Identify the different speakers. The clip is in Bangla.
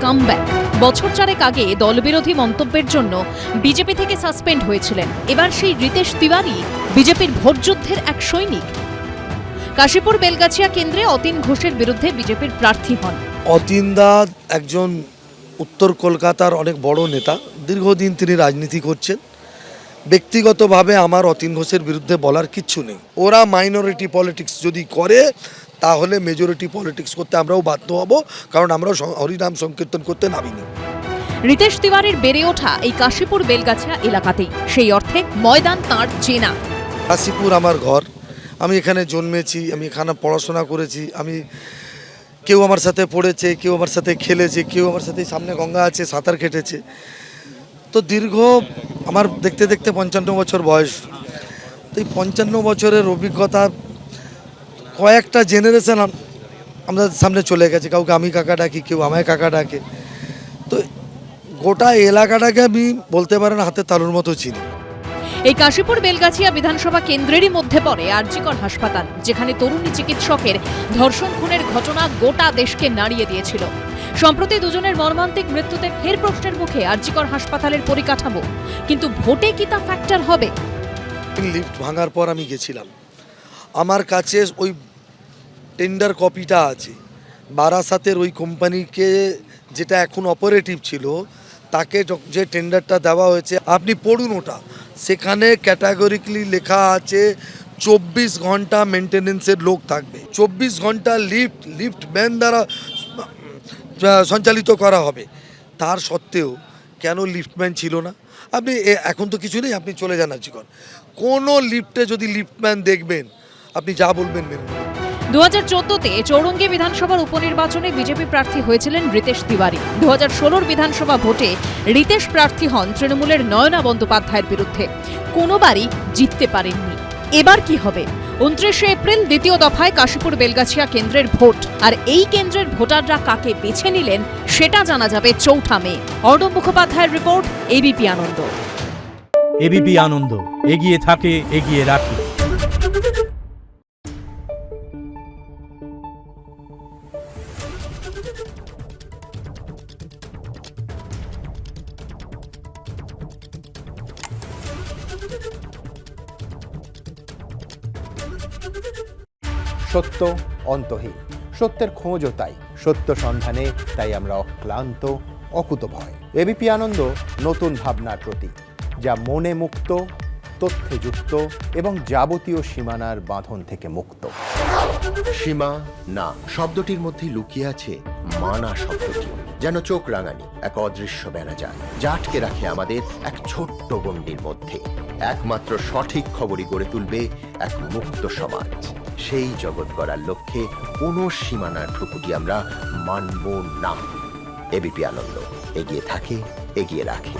Speaker 1: কামব্যাক। বছর চারেক আগে দলবিরোধী মন্তব্যের জন্য বিজেপি থেকে সাসপেন্ড হয়েছিলেন। এবার সেই রিতেশ তিওয়ারি বিজেপির ভোটযুদ্ধের এক সৈনিক। কাশীপুর বেলগাছিয়া কেন্দ্রে অতীন ঘোষের বিরুদ্ধে বিজেপির প্রার্থী হন।
Speaker 2: অতীন দা একজন উত্তর কলকাতার অনেক বড় নেতা, দীর্ঘদিন তিনি রাজনীতি করছেন। ব্যক্তিগতভাবে আমার অতীন ঘোষের বিরুদ্ধে বলার কিচ্ছু নেই। ওরা মাইনরিটি পলিটিক্স যদি করে তাহলে মেজরিটি পলিটিক্স করতে আমরাও বাধ্য হব, কারণ আমরাও হরিনাম সংকীর্তন করতে নামিনি।
Speaker 1: রিতেশ তিওয়ারির বেড়ে ওঠা এই কাশীপুর বেলগাছিয়া এলাকাতেই, সেই অর্থে ময়দান তাঁর চেনা।
Speaker 2: কাশীপুর আমার ঘর, আমি এখানে জন্মেছি, আমি এখানে পড়াশোনা করেছি। কেউ আমার সাথে পড়েছে, কেউ আমার সাথে খেলেছে, কেউ আমার সাথে সামনে গঙ্গা আছে সাঁতার কেটেছে। তো দীর্ঘ আমার দেখতে দেখতে 55 বছর বয়স। তো এই 55 বছরের অভিজ্ঞতা কয়েকটা জেনারেশন আমাদের সামনে চলে গেছে। কাউকে আমি কাকা ডাকি, কেউ আমায় কাকা ডাকে। তো গোটা এলাকাটাকে আমি বলতে পারেন হাতে তালুর মতো চিনি।
Speaker 1: এই কাশীপুর বেলগাছিয়া বিধানসভা কেন্দ্রেরই মধ্যে পড়ে আরজিকর হাসপাতাল, যেখানে তরুণী চিকিৎসকের ধর্ষণ খুনের ঘটনা গোটা দেশকে নাড়িয়ে দিয়েছিল। সম্প্রতি দুজনের মর্মান্তিক মৃত্যুতে ফের প্রশ্নের মুখে আরজিকর হাসপাতালের পরিকাঠামো। কিন্তু ভোটে কি তা ফ্যাক্টর হবে?
Speaker 2: লিফট ভাঙার পর আমি গেছিলাম, আমার কাছে ওই টেন্ডার কপিটা আছে। বারাসাতের ওই কোম্পানিকে, যেটা এখন অপারেটিভ ছিল, তাকে যে টেন্ডারটা দেওয়া হয়েছে আপনি পড়ুন ওটা। সেখানে ক্যাটাগরিক্যালি লেখা আছে 24 ঘন্টা মেনটেনেন্সের লোক থাকবে, 24 ঘন্টা লিফট ম্যান দ্বারা সঞ্চালিত করা হবে। তার সত্ত্বেও কেন লিফটম্যান ছিল না? আপনি এখন তো কিছু নেই, আপনি চলে যান আজীবন। কোনো লিফটে যদি লিফটম্যান দেখবেন, আপনি যা বলবেন মেনে।
Speaker 1: 2014-তে চৌরঙ্গী বিধানসভার উপনির্বাচনে বিজেপি প্রার্থী হয়েছিলেন রিতেশ তিওয়ারি। 2016-র বিধানসভা ভোটে রিতেশ প্রার্থী হন তৃণমূলের নয়না বন্দ্যোপাধ্যায়ের বিরুদ্ধে। কোনোবারই জিততে পারেননি। এবার কি হবে? 29শে এপ্রিল দ্বিতীয় দফায় কাশীপুর বেলগাছিয়া কেন্দ্রের ভোট। আর এই কেন্দ্রের ভোটাররা কাকে বেছে নিলেন সেটা জানা যাবে 4 মে। অর্ণব মুখোপাধ্যায়ের রিপোর্ট, এবিপি আনন্দ।
Speaker 3: এবিপি আনন্দ, এগিয়ে থাকে, এগিয়ে রাখে।
Speaker 4: সত্য অন্তহীন, সত্যের খোঁজও তাই, সত্য সন্ধানে তাই আমরা অক্লান্ত, অকুতভয়। এবিপি আনন্দ নতুন ভাবনার প্রতীক, যা মনে মুক্ত, তথ্যে যুক্ত এবং যাবতীয় সীমানার বাঁধন থেকে মুক্ত।
Speaker 5: সীমা না শব্দটির মধ্যে লুকিয়ে আছে মানা শব্দটি, যেন চোখ রাঙানি এক অদৃশ্য বেড়াজাল, যা আটকে রাখে আমাদের এক ছোট্ট গণ্ডির মধ্যে। একমাত্র সঠিক খবরই গড়ে তুলবে এক মুক্ত সমাজ। সেই জগৎ গড়ার লক্ষ্যে কোনো সীমানার ঠুকুটি আমরা মানব না। এবিপি আনন্দ, এগিয়ে থাকে, এগিয়ে রাখে।